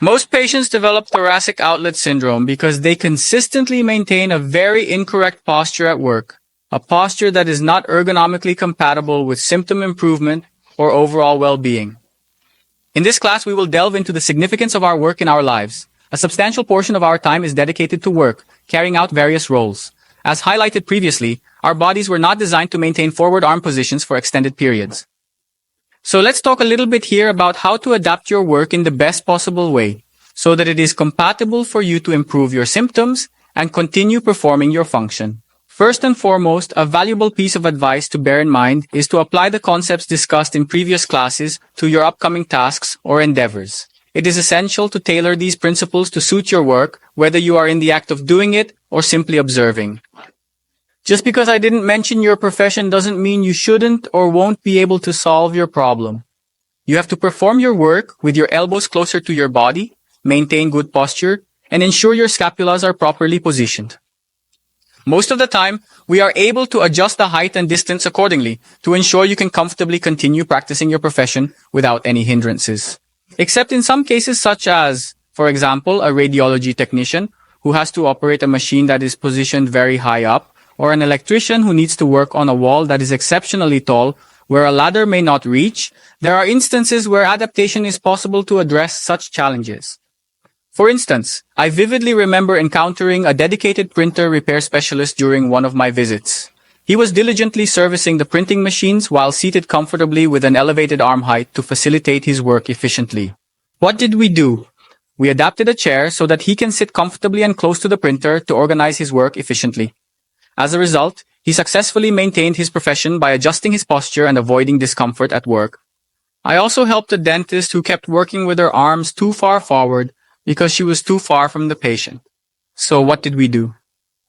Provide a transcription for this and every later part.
Most patients develop thoracic outlet syndrome because they consistently maintain a very incorrect posture at work, a posture that is not ergonomically compatible with symptom improvement or overall well-being. In this class, we will delve into the significance of our work in our lives. A substantial portion of our time is dedicated to work, carrying out various roles. As highlighted previously, our bodies were not designed to maintain forward arm positions for extended periods. So let's talk a little bit here about how to adapt your work in the best possible way, so that it is compatible for you to improve your symptoms and continue performing your function. First and foremost, a valuable piece of advice to bear in mind is to apply the concepts discussed in previous classes to your upcoming tasks or endeavors. It is essential to tailor these principles to suit your work, whether you are in the act of doing it or simply observing. Just because I didn't mention your profession doesn't mean you shouldn't or won't be able to solve your problem. You have to perform your work with your elbows closer to your body, maintain good posture, and ensure your scapulas are properly positioned. Most of the time, we are able to adjust the height and distance accordingly to ensure you can comfortably continue practicing your profession without any hindrances. Except in some cases such as, for example, a radiology technician who has to operate a machine that is positioned very high up, or an electrician who needs to work on a wall that is exceptionally tall where a ladder may not reach, there are instances where adaptation is possible to address such challenges. For instance, I vividly remember encountering a dedicated printer repair specialist during one of my visits. He was diligently servicing the printing machines while seated comfortably with an elevated arm height to facilitate his work efficiently. What did we do? We adapted a chair so that he can sit comfortably and close to the printer to organize his work efficiently. As a result, he successfully maintained his profession by adjusting his posture and avoiding discomfort at work. I also helped a dentist who kept working with her arms too far forward because she was too far from the patient. So what did we do?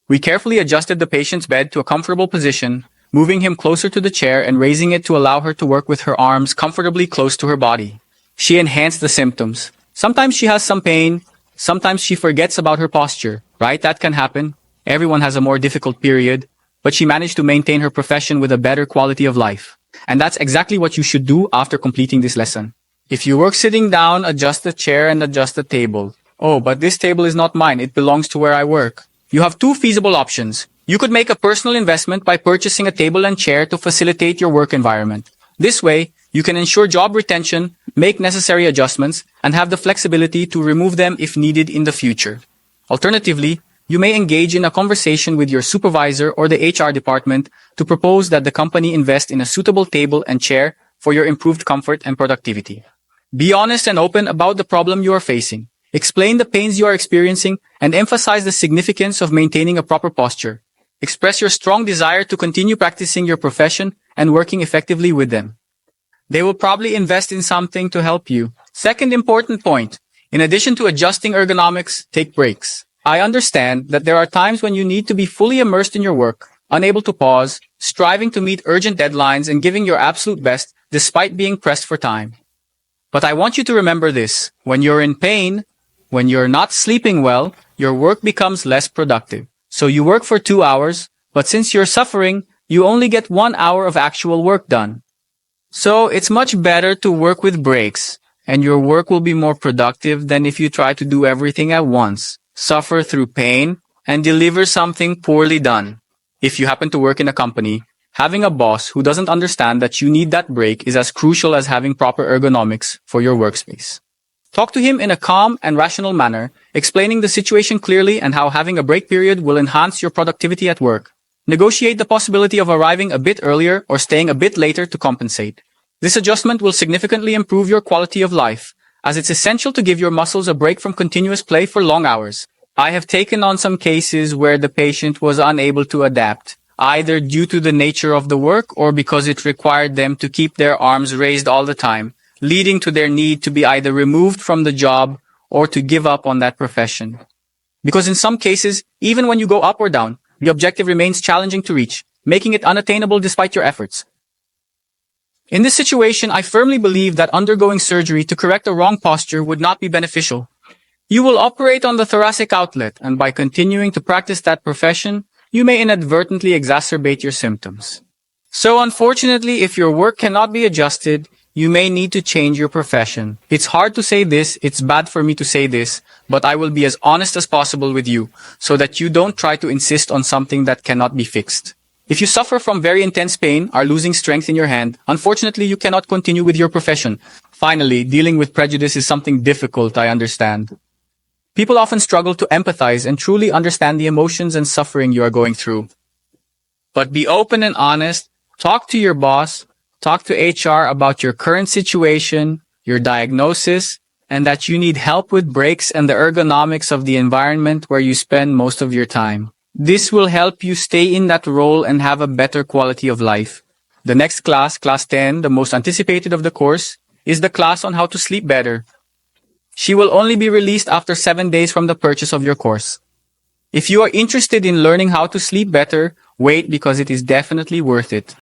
We carefully adjusted the patient's bed to a comfortable position, moving him closer to the chair and raising it to allow her to work with her arms comfortably close to her body. She enhanced the symptoms. Sometimes she has some pain, sometimes she forgets about her posture, right? That can happen. Everyone has a more difficult period, but she managed to maintain her profession with a better quality of life. And that's exactly what you should do after completing this lesson. If you work sitting down, adjust the chair and adjust the table. Oh, but this table is not mine. It belongs to where I work. You have two feasible options. You could make a personal investment by purchasing a table and chair to facilitate your work environment. This way, you can ensure job retention, make necessary adjustments, and have the flexibility to remove them if needed in the future. Alternatively, you may engage in a conversation with your supervisor or the HR department to propose that the company invest in a suitable table and chair for your improved comfort and productivity. Be honest and open about the problem you are facing. Explain the pains you are experiencing and emphasize the significance of maintaining a proper posture. Express your strong desire to continue practicing your profession and working effectively with them. They will probably invest in something to help you. Second important point. In addition to adjusting ergonomics, take breaks. I understand that there are times when you need to be fully immersed in your work, unable to pause, striving to meet urgent deadlines and giving your absolute best despite being pressed for time. But I want you to remember this. When you're in pain, when you're not sleeping well, your work becomes less productive. So you work for 2 hours, but since you're suffering, you only get 1 hour of actual work done. So it's much better to work with breaks, and your work will be more productive than if you try to do everything at once, suffer through pain, and deliver something poorly done. If you happen to work in a company, having a boss who doesn't understand that you need that break is as crucial as having proper ergonomics for your workspace. Talk to him in a calm and rational manner, explaining the situation clearly and how having a break period will enhance your productivity at work. Negotiate the possibility of arriving a bit earlier or staying a bit later to compensate. This adjustment will significantly improve your quality of life, as it's essential to give your muscles a break from continuous play for long hours. I have taken on some cases where the patient was unable to adapt, either due to the nature of the work or because it required them to keep their arms raised all the time, leading to their need to be either removed from the job or to give up on that profession. Because in some cases, even when you go up or down, the objective remains challenging to reach, making it unattainable despite your efforts. In this situation, I firmly believe that undergoing surgery to correct a wrong posture would not be beneficial. You will operate on the thoracic outlet, and by continuing to practice that profession, you may inadvertently exacerbate your symptoms. So unfortunately, if your work cannot be adjusted, you may need to change your profession. It's hard to say this, it's bad for me to say this, but I will be as honest as possible with you, so that you don't try to insist on something that cannot be fixed. If you suffer from very intense pain, are losing strength in your hand, unfortunately you cannot continue with your profession. Finally, dealing with prejudice is something difficult, I understand. People often struggle to empathize and truly understand the emotions and suffering you are going through. But be open and honest, talk to your boss, talk to HR about your current situation, your diagnosis, and that you need help with breaks and the ergonomics of the environment where you spend most of your time. This will help you stay in that role and have a better quality of life. The next class, Class 10, the most anticipated of the course, is the class on how to sleep better. She will only be released after 7 days from the purchase of your course. If you are interested in learning how to sleep better, wait because it is definitely worth it.